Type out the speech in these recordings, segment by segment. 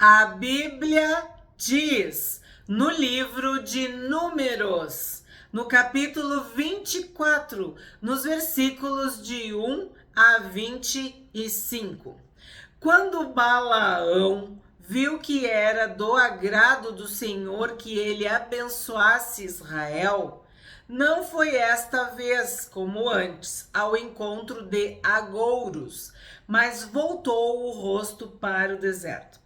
A Bíblia diz no livro de Números, no capítulo 24, nos versículos de 1 a 25. Quando Balaão viu que era do agrado do Senhor que ele abençoasse Israel, não foi esta vez, como antes, ao encontro de agouros, mas voltou o rosto para o deserto.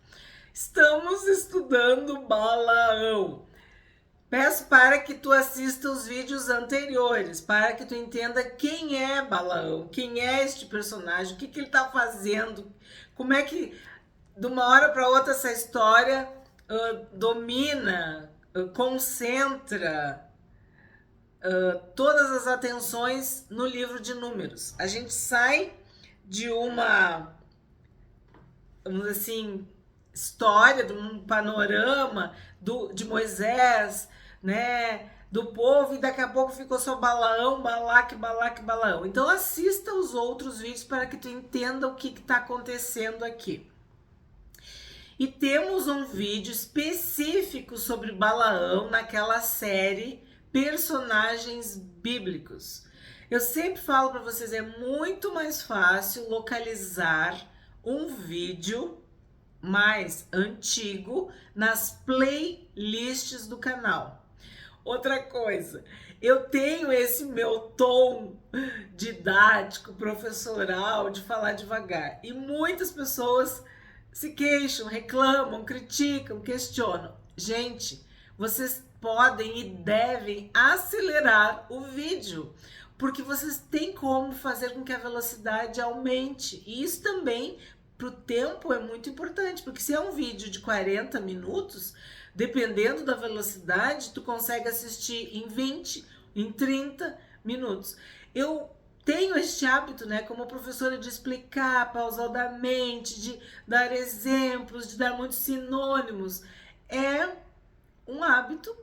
Estamos estudando Balaão. Peço para que tu assista os vídeos anteriores, para que tu entenda quem é Balaão, quem é este personagem, o que ele está fazendo, como é que de uma hora para outra essa história domina, concentra todas as atenções no livro de Números. A gente sai de uma, vamos dizer assim, história, de um panorama de Moisés, né, do povo, e daqui a pouco ficou só Balaão, Balaque, Balaão. Então assista os outros vídeos para que tu entenda o que está acontecendo aqui. E temos um vídeo específico sobre Balaão naquela série Personagens Bíblicos. Eu sempre falo para vocês, é muito mais fácil localizar um vídeo mais antigo nas playlists do canal. Outra coisa, eu tenho esse meu tom didático, professoral, de falar devagar, e muitas pessoas se queixam, reclamam, criticam, questionam. Gente, vocês podem e devem acelerar o vídeo, porque vocês têm como fazer com que a velocidade aumente. E isso também, para o tempo, é muito importante, porque se é um vídeo de 40 minutos, dependendo da velocidade, tu consegue assistir em 20, em 30 minutos. Eu tenho este hábito, né, como professora, de explicar pausadamente, de dar exemplos, de dar muitos sinônimos. É um hábito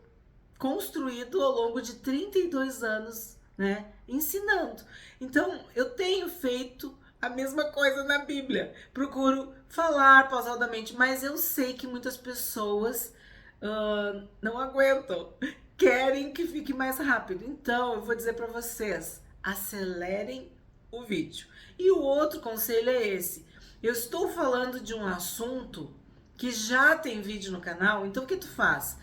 construído ao longo de 32 anos, né, ensinando. Então, eu tenho feito a mesma coisa na Bíblia. Procuro falar pausadamente, mas eu sei que muitas pessoas não aguentam, querem que fique mais rápido. Então, eu vou dizer para vocês, acelerem o vídeo. E o outro conselho é esse. Eu estou falando de um assunto que já tem vídeo no canal, então o que tu faz?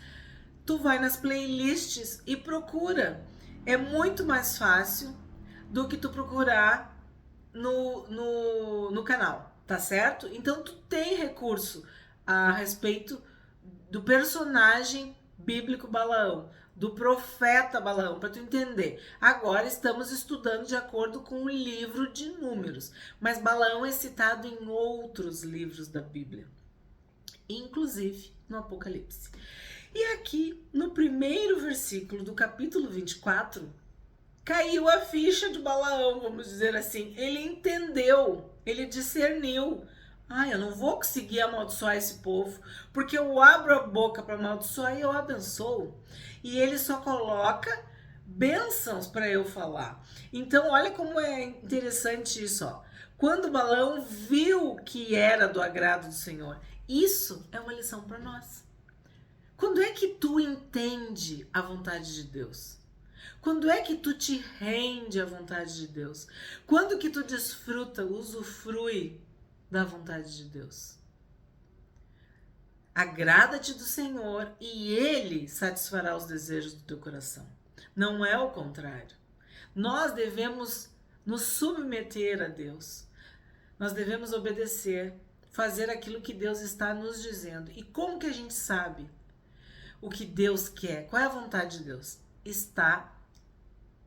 Tu vai nas playlists e procura. É muito mais fácil do que tu procurar no canal, tá certo? Então tu tem recurso a respeito do personagem bíblico Balaão, do profeta Balaão, para tu entender. Agora estamos estudando de acordo com o livro de Números, mas Balaão é citado em outros livros da Bíblia, inclusive no Apocalipse. E aqui, no primeiro versículo do capítulo 24, caiu a ficha de Balaão, vamos dizer assim. Ele entendeu, ele discerniu. Eu não vou conseguir amaldiçoar esse povo, porque eu abro a boca para amaldiçoar e eu abençoo. E ele só coloca bênçãos para eu falar. Então, olha como é interessante isso, ó. Quando Balaão viu que era do agrado do Senhor, isso é uma lição para nós. Quando é que tu entende a vontade de Deus? Quando é que tu te rende à vontade de Deus? Quando que tu desfruta, usufrui da vontade de Deus? Agrada-te do Senhor e Ele satisfará os desejos do teu coração. Não é o contrário. Nós devemos nos submeter a Deus. Nós devemos obedecer, fazer aquilo que Deus está nos dizendo. E como que a gente sabe o que Deus quer? Qual é a vontade de Deus? Está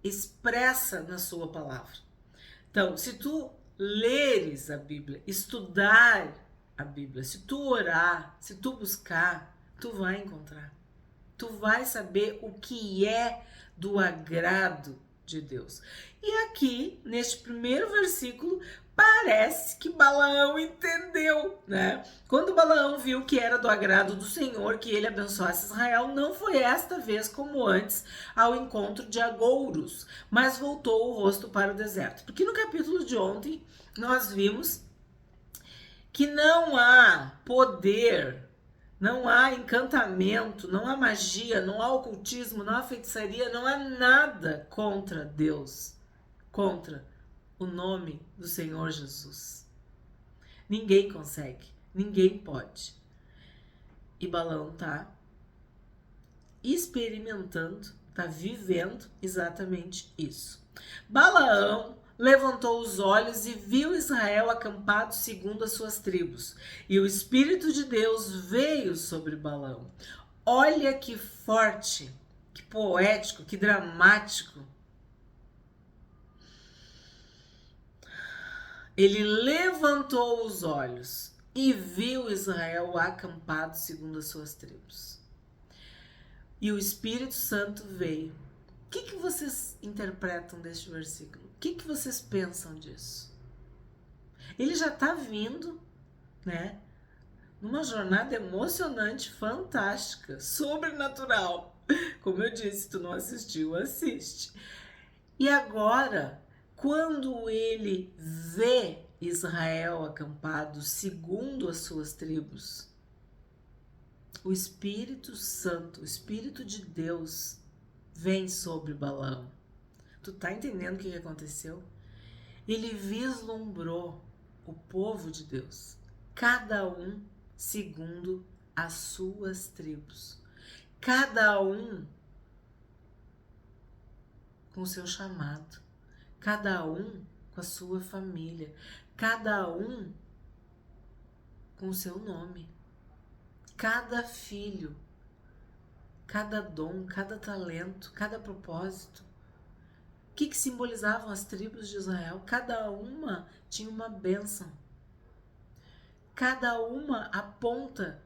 expressa na sua palavra. Então, se tu leres a Bíblia, estudar a Bíblia, se tu orar, se tu buscar, tu vai encontrar. Tu vai saber o que é do agrado de Deus. E aqui, neste primeiro versículo, parece que Balaão entendeu, né? Quando Balaão viu que era do agrado do Senhor que ele abençoasse Israel, não foi esta vez como antes ao encontro de agouros, mas voltou o rosto para o deserto. Porque no capítulo de ontem nós vimos que não há poder Não há encantamento, não há magia, não há ocultismo, não há feitiçaria, não há nada contra Deus, contra o nome do Senhor Jesus. Ninguém consegue, ninguém pode. E Balaão tá experimentando, tá vivendo exatamente isso. Balaão levantou os olhos e viu Israel acampado segundo as suas tribos. E o Espírito de Deus veio sobre Balaão. Olha que forte, que poético, que dramático. Ele levantou os olhos e viu Israel acampado segundo as suas tribos. E o Espírito Santo veio. O que vocês interpretam deste versículo? O que vocês pensam disso? Ele já está vindo, né? Numa jornada emocionante, fantástica, sobrenatural. Como eu disse, tu não assistiu, assiste. E agora, quando ele vê Israel acampado segundo as suas tribos, o Espírito Santo, o Espírito de Deus, vem sobre Balaão. Tu tá entendendo o que aconteceu? Ele vislumbrou o povo de Deus, cada um segundo as suas tribos, cada um com o seu chamado, cada um com a sua família, cada um com o seu nome, cada filho, cada dom, cada talento, cada propósito. O que simbolizavam as tribos de Israel? Cada uma tinha uma bênção. Cada uma aponta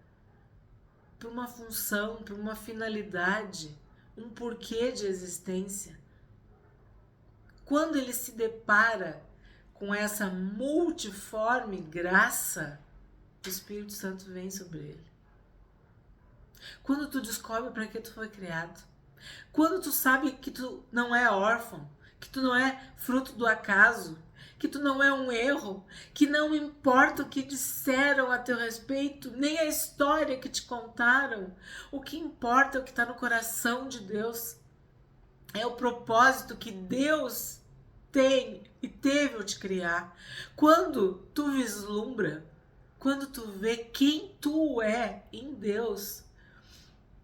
para uma função, para uma finalidade, um porquê de existência. Quando ele se depara com essa multiforme graça, o Espírito Santo vem sobre ele. Quando tu descobre para que tu foi criado, quando tu sabe que tu não é órfão, que tu não é fruto do acaso, que tu não é um erro, que não importa o que disseram a teu respeito, nem a história que te contaram, o que importa é o que está no coração de Deus, é o propósito que Deus tem e teve ao te criar. Quando tu vislumbra, quando tu vê quem tu é em Deus,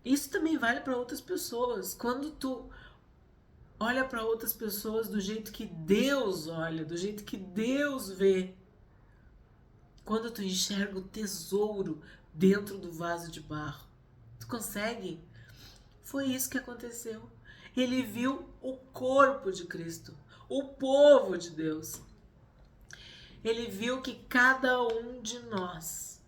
isso também vale para outras pessoas. Quando tu olha para outras pessoas do jeito que Deus olha, do jeito que Deus vê, quando tu enxerga o tesouro dentro do vaso de barro, tu consegue? Foi isso que aconteceu. Ele viu o corpo de Cristo, o povo de Deus. Ele viu que cada um de nós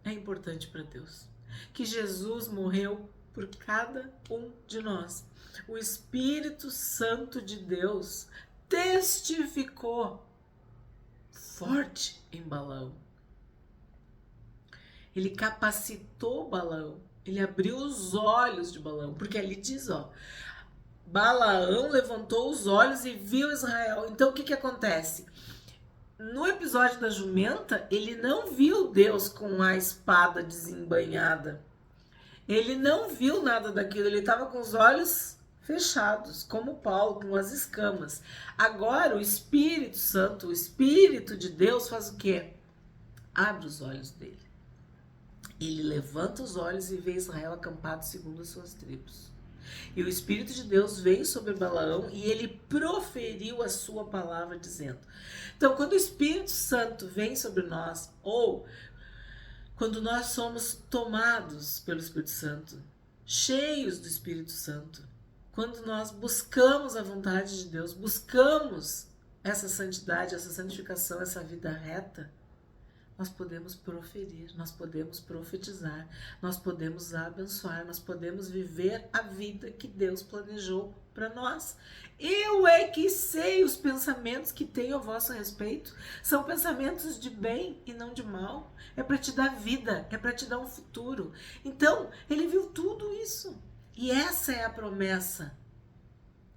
é importante para Deus, que Jesus morreu por cada um de nós. O Espírito Santo de Deus testificou forte em Balaão. Ele capacitou Balaão, ele abriu os olhos de Balaão, porque ali diz, Balaão levantou os olhos e viu Israel. Então o que acontece? No episódio da jumenta, ele não viu Deus com a espada desembainhada. Ele não viu nada daquilo, ele estava com os olhos fechados, como Paulo, com as escamas. Agora o Espírito Santo, o Espírito de Deus faz o quê? Abre os olhos dele. Ele levanta os olhos e vê Israel acampado segundo as suas tribos. E o Espírito de Deus veio sobre Balaão e ele proferiu a sua palavra dizendo. Então, quando o Espírito Santo vem sobre nós, ou quando nós somos tomados pelo Espírito Santo, cheios do Espírito Santo, quando nós buscamos a vontade de Deus, buscamos essa santidade, essa santificação, essa vida reta, nós podemos proferir, nós podemos profetizar, nós podemos abençoar, nós podemos viver a vida que Deus planejou para nós. Eu é que sei os pensamentos que tenho a vosso respeito. São pensamentos de bem e não de mal. É para te dar vida, é para te dar um futuro. Então, ele viu tudo isso. E essa é a promessa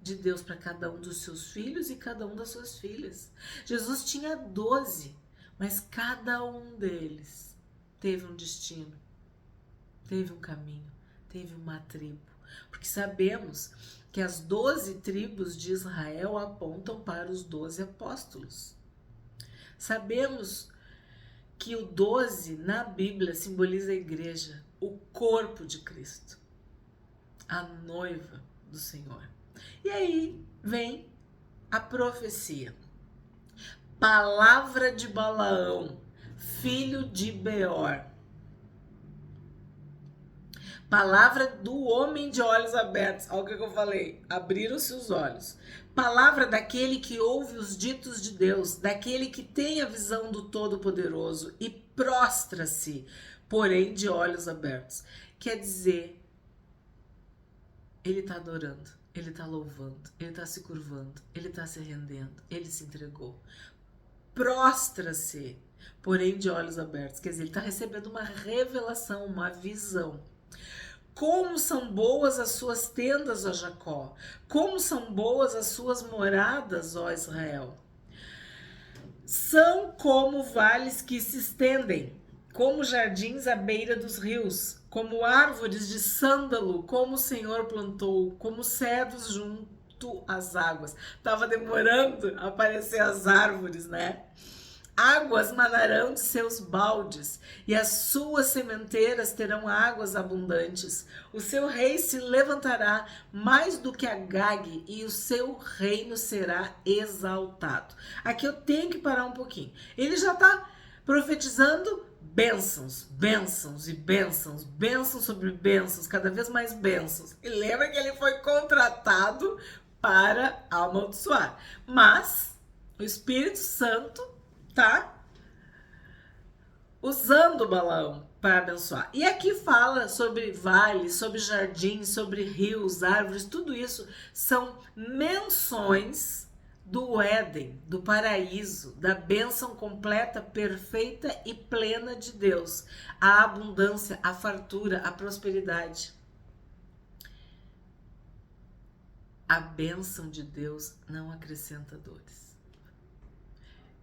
de Deus para cada um dos seus filhos e cada uma das suas filhas. Jesus tinha 12, mas cada um deles teve um destino. teve um caminho, teve uma tribo. Porque sabemos que as 12 tribos de Israel apontam para os 12 apóstolos. Sabemos que o 12 na Bíblia simboliza a igreja, o corpo de Cristo, a noiva do Senhor. E aí vem a profecia. Palavra de Balaão, filho de Beor. Palavra do homem de olhos abertos. Olha o que eu falei. Abriram-se os olhos. Palavra daquele que ouve os ditos de Deus, daquele que tem a visão do Todo-Poderoso e prostra-se, porém de olhos abertos. Quer dizer, ele está adorando, ele está louvando, ele está se curvando, ele está se rendendo, ele se entregou. Prostra-se, porém de olhos abertos. Quer dizer, ele está recebendo uma revelação, uma visão. Como são boas as suas tendas, ó Jacó. Como são boas as suas moradas, ó Israel. São como vales que se estendem, como jardins à beira dos rios, como árvores de sândalo, como o Senhor plantou, como cedros junto às águas. Tava demorando a aparecer as árvores, né? Águas manarão de seus baldes, e as suas sementeiras terão águas abundantes. O seu rei se levantará mais do que Agag, e o seu reino será exaltado. Aqui eu tenho que parar um pouquinho. Ele já está profetizando bênçãos, bênçãos e bênçãos, bênçãos sobre bênçãos, cada vez mais bênçãos. E lembra que ele foi contratado para amaldiçoar. Mas o Espírito Santo tá usando Balaão para abençoar. E aqui fala sobre vales, sobre jardins, sobre rios, árvores, tudo isso são menções do Éden, do paraíso, da bênção completa, perfeita e plena de Deus, a abundância, a fartura, a prosperidade. A bênção de Deus não acrescenta dores.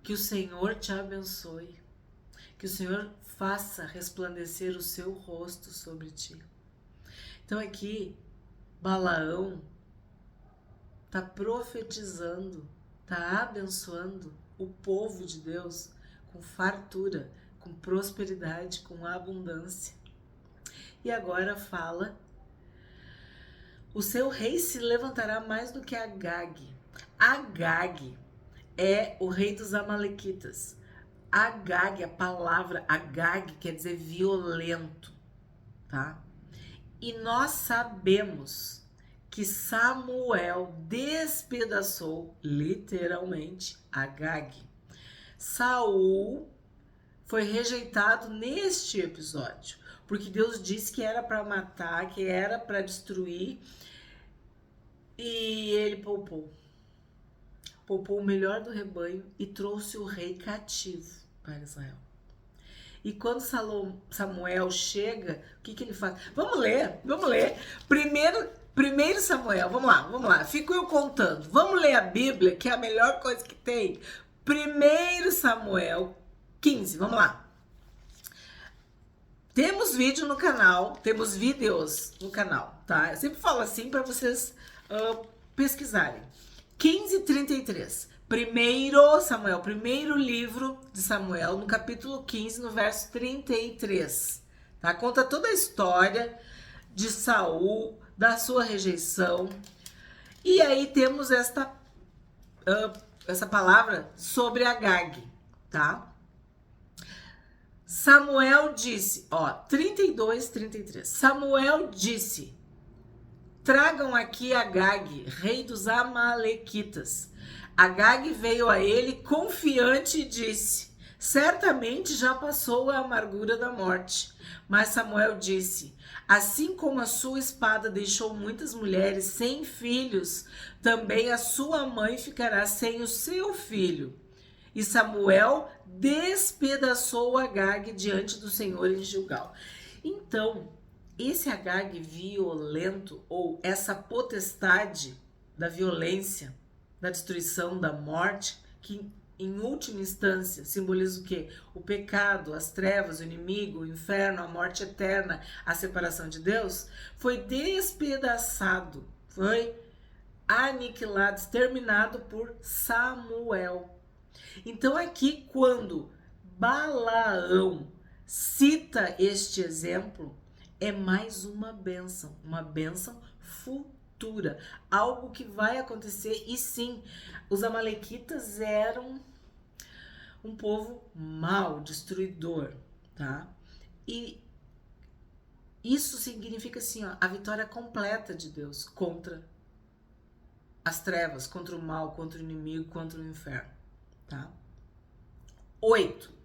Que o Senhor te abençoe. Que o Senhor faça resplandecer o seu rosto sobre ti. Então aqui, Balaão está profetizando, está abençoando o povo de Deus com fartura, com prosperidade, com abundância. E agora fala, o seu rei se levantará mais do que Agag. Agag é o rei dos amalequitas. Agag, a palavra Agag quer dizer violento, tá? E nós sabemos que Samuel despedaçou literalmente Agag. Saul foi rejeitado neste episódio, porque Deus disse que era para matar, que era para destruir, e ele poupou o melhor do rebanho e trouxe o rei cativo para Israel. E quando Samuel chega, o que ele faz? Vamos ler. Primeiro Samuel, vamos lá. Fico eu contando. Vamos ler a Bíblia, que é a melhor coisa que tem. 1 Samuel 15, vamos lá. Temos vídeo no canal, temos vídeos no canal, tá? Eu sempre falo assim para vocês pesquisarem. 15:33. Primeiro livro de Samuel, no capítulo 15, no verso 33. Tá? Conta toda a história de Saul, da sua rejeição. E aí temos essa palavra sobre Agag, tá? Samuel disse, 32:33. Samuel disse: tragam aqui Agag, rei dos amalequitas. Agag veio a ele confiante e disse: certamente já passou a amargura da morte. Mas Samuel disse: assim como a sua espada deixou muitas mulheres sem filhos, também a sua mãe ficará sem o seu filho. E Samuel despedaçou Agag diante do Senhor em Gilgal. Então, esse Agag violento, ou essa potestade da violência, da destruição, da morte, que em última instância, simboliza o quê? O pecado, as trevas, o inimigo, o inferno, a morte eterna, a separação de Deus, foi despedaçado, foi aniquilado, exterminado por Samuel. Então aqui, quando Balaão cita este exemplo, é mais uma bênção futura, algo que vai acontecer. E sim, os amalequitas eram um povo mau, destruidor, tá? E isso significa assim, ó, a vitória completa de Deus contra as trevas, contra o mal, contra o inimigo, contra o inferno, tá? 8.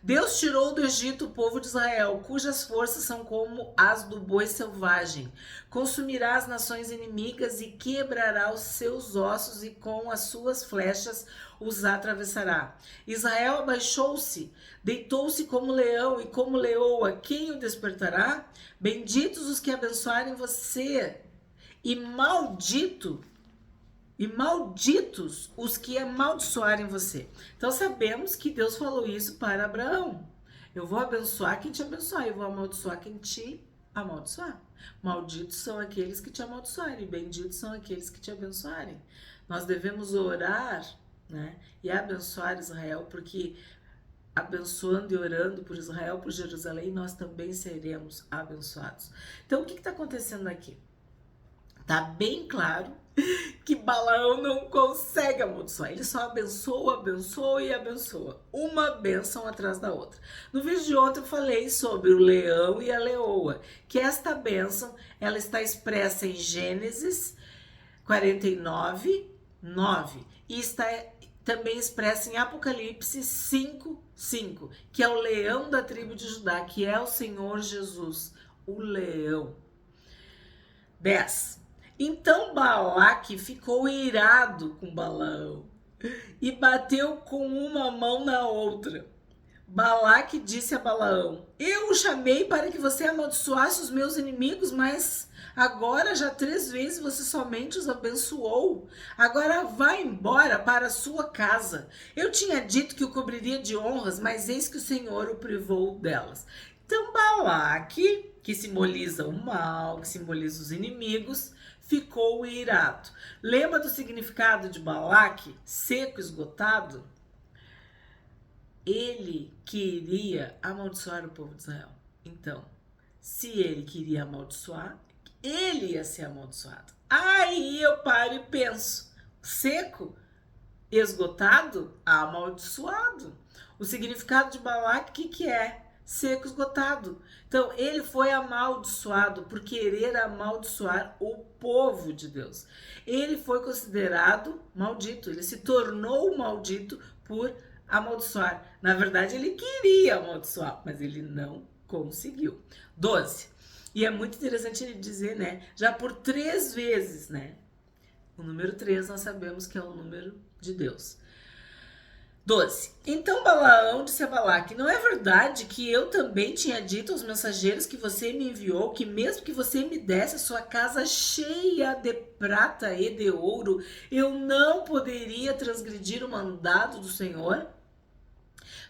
Deus tirou do Egito o povo de Israel, cujas forças são como as do boi selvagem. Consumirá as nações inimigas e quebrará os seus ossos e com as suas flechas os atravessará. Israel abaixou-se, deitou-se como leão e como leoa. Quem o despertará? Benditos os que abençoarem você e malditos os que amaldiçoarem você. Então sabemos que Deus falou isso para Abraão. Eu vou abençoar quem te abençoar, eu vou amaldiçoar quem te amaldiçoar. Malditos são aqueles que te amaldiçoarem, benditos são aqueles que te abençoarem. Nós devemos orar, né, e abençoar Israel, porque abençoando e orando por Israel, por Jerusalém, nós também seremos abençoados. Então o que está acontecendo aqui? Tá bem claro que Balaão não consegue amaldiçoar. Ele só abençoa, abençoa e abençoa. Uma bênção atrás da outra. No vídeo de ontem eu falei sobre o leão e a leoa. Que esta bênção, ela está expressa em Gênesis 49, 9. E está também expressa em Apocalipse 5, 5. Que é o leão da tribo de Judá, que é o Senhor Jesus, o leão. 10. Então Balaque ficou irado com Balaão e bateu com uma mão na outra. Balaque disse a Balaão: eu o chamei para que você amaldiçoasse os meus inimigos, mas agora já 3 vezes você somente os abençoou. Agora vá embora para a sua casa. Eu tinha dito que o cobriria de honras, mas eis que o Senhor o privou delas. Então Balaque, que simboliza o mal, que simboliza os inimigos, ficou irado. Lembra do significado de Balaque? Seco, esgotado? Ele queria amaldiçoar o povo de Israel. Então, se ele queria amaldiçoar, ele ia ser amaldiçoado. Aí eu paro e penso: seco, esgotado, amaldiçoado. O significado de Balaque, o que é? Seco, esgotado. Então ele foi amaldiçoado por querer amaldiçoar o povo de Deus. Ele foi considerado maldito, ele se tornou maldito por amaldiçoar. Na verdade ele queria amaldiçoar, mas ele não conseguiu. 12. E é muito interessante ele dizer, né, já por 3 vezes, né? O número 3 nós sabemos que é o número de Deus. 12. Então Balaão disse a Balaque: não é verdade que eu também tinha dito aos mensageiros que você me enviou, que mesmo que você me desse a sua casa cheia de prata e de ouro, eu não poderia transgredir o mandado do Senhor,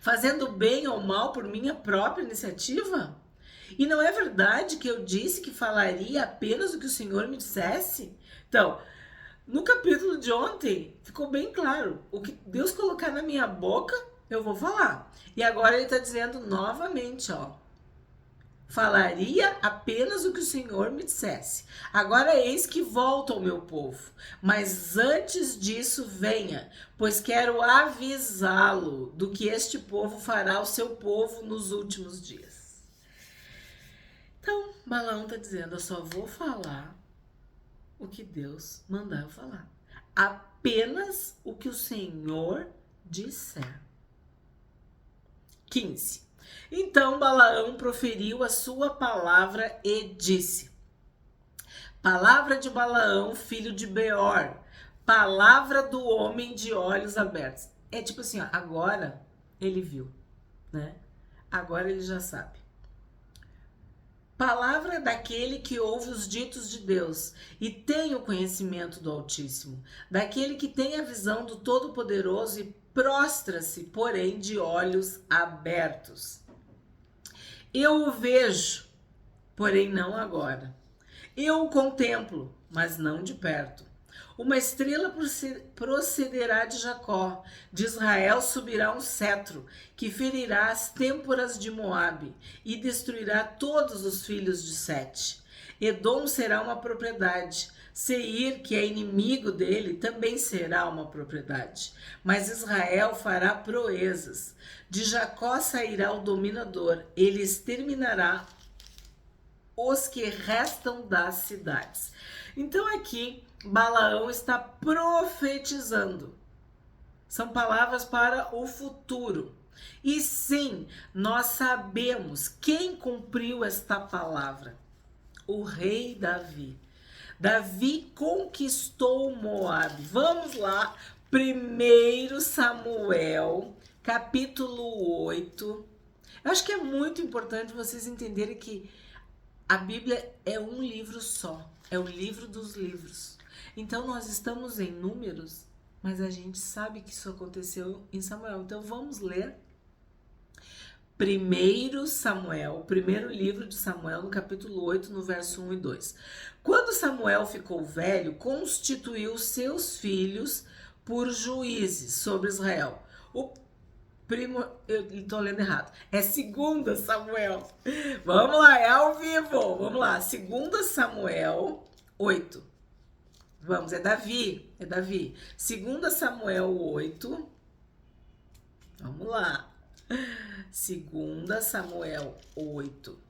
fazendo bem ou mal por minha própria iniciativa? E não é verdade que eu disse que falaria apenas o que o Senhor me dissesse? Então, no capítulo de ontem, ficou bem claro. O que Deus colocar na minha boca, eu vou falar. E agora ele está dizendo novamente, ó. Falaria apenas o que o Senhor me dissesse. Agora eis que volto ao meu povo. Mas antes disso, venha, pois quero avisá-lo do que este povo fará ao seu povo nos últimos dias. Então, Balaão está dizendo: eu só vou falar o que Deus mandar eu falar. Apenas o que o Senhor disser. 15. Então Balaão proferiu a sua palavra e disse: palavra de Balaão, filho de Beor, palavra do homem de olhos abertos. É tipo assim, ó, agora ele viu, né? Agora ele já sabe. Palavra daquele que ouve os ditos de Deus e tem o conhecimento do Altíssimo, daquele que tem a visão do Todo-Poderoso e prostra-se, porém, de olhos abertos. Eu o vejo, porém não agora. Eu o contemplo, mas não de perto. Uma estrela procederá de Jacó, de Israel subirá um cetro, que ferirá as têmporas de Moabe e destruirá todos os filhos de Sete. Edom será uma propriedade, Seir, que é inimigo dele, também será uma propriedade. Mas Israel fará proezas. De Jacó sairá o dominador, ele exterminará os que restam das cidades. Então aqui Balaão está profetizando. São palavras para o futuro. E sim, nós sabemos quem cumpriu esta palavra. O rei Davi. Davi conquistou Moabe. Vamos lá, 1 Samuel, capítulo 8. Eu acho que é muito importante vocês entenderem que a Bíblia é um livro só, é o livro dos livros. Então nós estamos em Números, mas a gente sabe que isso aconteceu em Samuel. Então vamos ler 1 Samuel, o primeiro livro de Samuel, no capítulo 8, no verso 1 e 2. Quando Samuel ficou velho, constituiu seus filhos por juízes sobre Israel. Eu estou lendo errado. É 2 Samuel. Vamos lá, é ao vivo. Vamos lá, 2 Samuel 8. Vamos, é Davi. 2 Samuel 8. Vamos lá. 2 Samuel 8.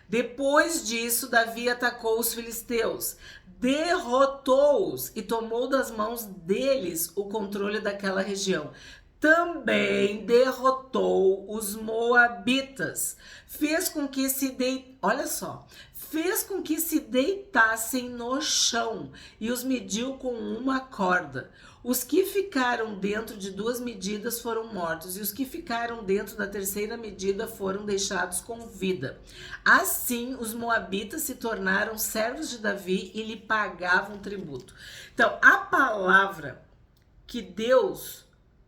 Depois disso, Davi atacou os filisteus, derrotou-os e tomou das mãos deles o controle daquela região. Também derrotou os moabitas, fez com que se deitassem no chão e os mediu com uma corda. Os que ficaram dentro de 2 medidas foram mortos, e os que ficaram dentro da 3ª medida foram deixados com vida. Assim, os moabitas se tornaram servos de Davi e lhe pagavam tributo. Então, a palavra que Deus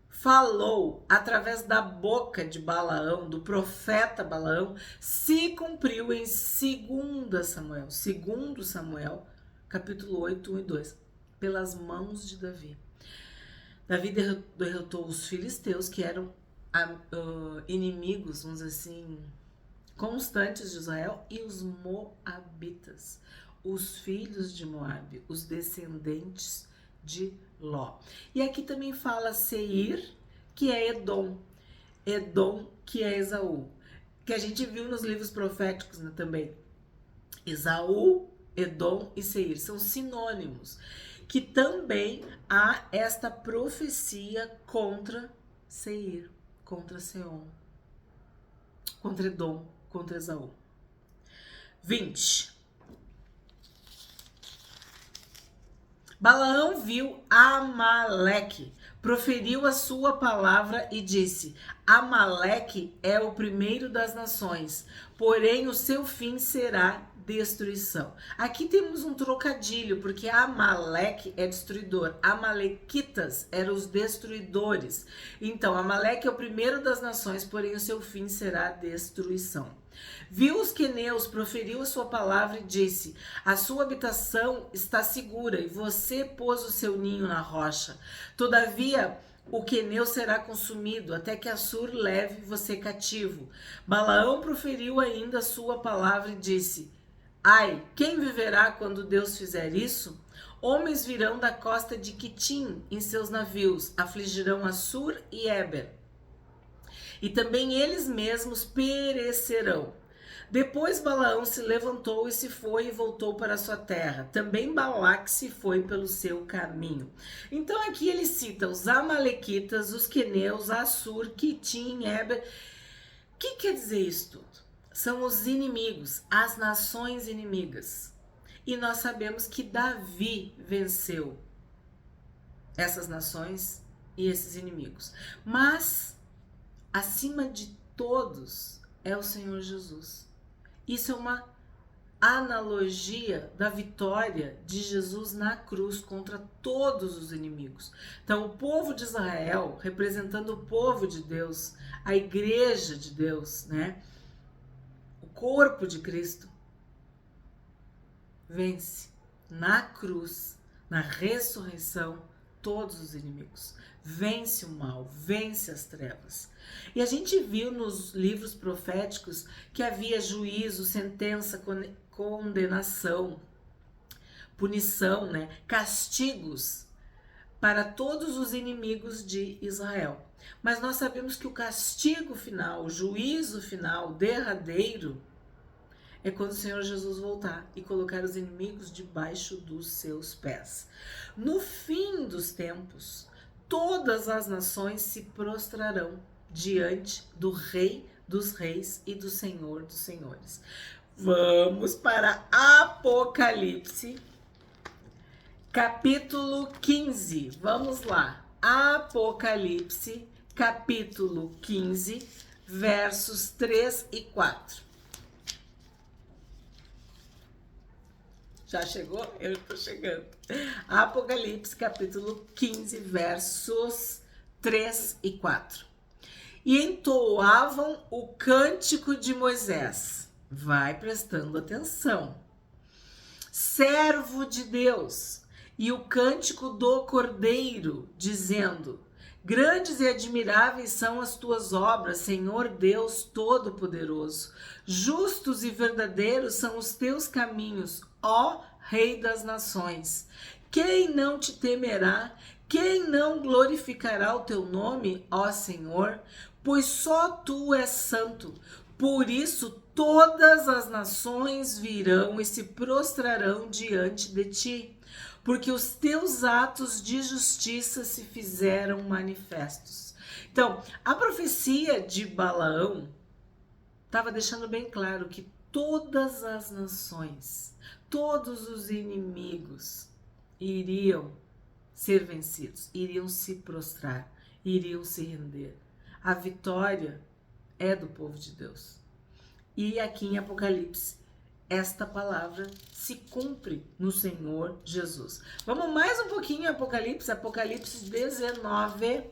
falou através da boca de Balaão, do profeta Balaão, se cumpriu em 2 Samuel, capítulo 8, 1 e 2, pelas mãos de Davi. Davi derrotou os filisteus, que eram inimigos, vamos dizer assim, constantes de Israel, e os moabitas, os filhos de Moabe, os descendentes de Ló. E aqui também fala Seir, que é Edom, que é Esaú, que a gente viu nos livros proféticos, né, também. Esaú, Edom e Seir são sinônimos, que também há esta profecia contra Seir, contra Seom, contra Edom, contra Esaú. 20. Balaão viu Amaleque, proferiu a sua palavra e disse: Amaleque é o primeiro das nações, porém o seu fim será destruição. Aqui temos um trocadilho, porque Amaleque é destruidor, Amalequitas eram os destruidores. Então, Amaleque é o primeiro das nações, porém o seu fim será destruição. Viu os queneus, proferiu a sua palavra e disse: a sua habitação está segura e você pôs o seu ninho na rocha. Todavia, o queneu será consumido até que Assur leve você cativo. Balaão proferiu ainda a sua palavra e disse: ai, quem viverá quando Deus fizer isso? Homens virão da costa de Quitim em seus navios, afligirão Assur e Éber, e também eles mesmos perecerão. Depois Balaão se levantou e se foi e voltou para a sua terra. Também Balaque se foi pelo seu caminho. Então aqui ele cita os amalequitas, os queneus, Assur, Quitim, Éber. O que quer dizer isso tudo? São os inimigos, as nações inimigas. E nós sabemos que Davi venceu essas nações e esses inimigos. Mas, acima de todos, é o Senhor Jesus. Isso é uma analogia da vitória de Jesus na cruz contra todos os inimigos. Então, o povo de Israel, representando o povo de Deus, a igreja de Deus, né? O corpo de Cristo, vence na cruz, na ressurreição, todos os inimigos. Vence o mal, vence as trevas. E a gente viu nos livros proféticos que havia juízo, sentença, condenação, punição, né? Castigos para todos os inimigos de Israel. Mas nós sabemos que o castigo final, o juízo final, derradeiro, é quando o Senhor Jesus voltar e colocar os inimigos debaixo dos seus pés. No fim dos tempos, todas as nações se prostrarão diante do Rei dos Reis e do Senhor dos Senhores. Vamos para Apocalipse, capítulo 15. Vamos lá. Apocalipse, capítulo 15, versos 3 e 4. Já chegou? Eu estou chegando. Apocalipse, capítulo 15, versos 3 e 4. E entoavam o cântico de Moisés. Vai prestando atenção. Servo de Deus. E o cântico do Cordeiro, dizendo: grandes e admiráveis são as tuas obras, Senhor Deus Todo-Poderoso. Justos e verdadeiros são os teus caminhos, ó Rei das Nações. Quem não te temerá? Quem não glorificará o teu nome, ó Senhor? Pois só tu és santo. Por isso todas as nações virão e se prostrarão diante de ti, porque os teus atos de justiça se fizeram manifestos. Então, a profecia de Balaão estava deixando bem claro que todas as nações, todos os inimigos iriam ser vencidos, iriam se prostrar, iriam se render. A vitória é do povo de Deus. E aqui em Apocalipse, esta palavra se cumpre no Senhor Jesus. Vamos mais um pouquinho em Apocalipse, Apocalipse 19,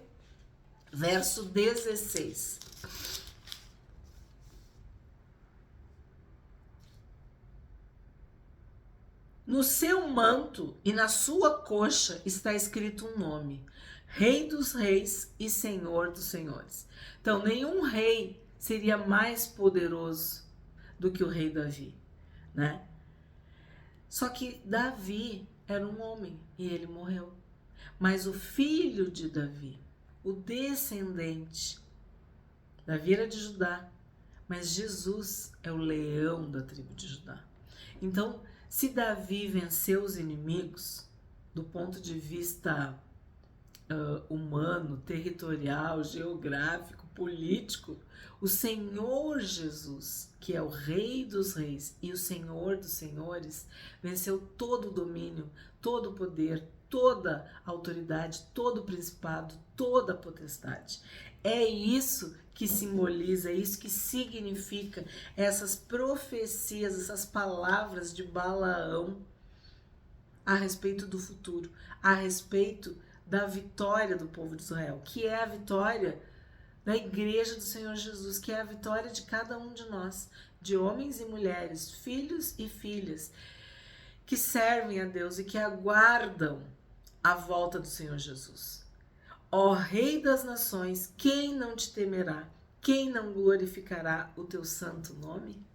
verso 16. No seu manto e na sua coxa está escrito um nome: Rei dos Reis e Senhor dos Senhores. Então, nenhum rei seria mais poderoso do que o rei Davi, né? Só que Davi era um homem e ele morreu. Mas o filho de Davi, o descendente, Davi era de Judá, mas Jesus é o leão da tribo de Judá. Então, se Davi venceu os inimigos, do ponto de vista humano, territorial, geográfico, político, o Senhor Jesus, que é o Rei dos Reis e o Senhor dos Senhores, venceu todo o domínio, todo o poder, toda a autoridade, todo o principado, toda a potestade. É isso que simboliza, é isso que significa essas profecias, essas palavras de Balaão a respeito do futuro, a respeito da vitória do povo de Israel, que é a vitória da igreja do Senhor Jesus, que é a vitória de cada um de nós, de homens e mulheres, filhos e filhas, que servem a Deus e que aguardam a volta do Senhor Jesus. Ó Rei das Nações, quem não te temerá? Quem não glorificará o teu santo nome?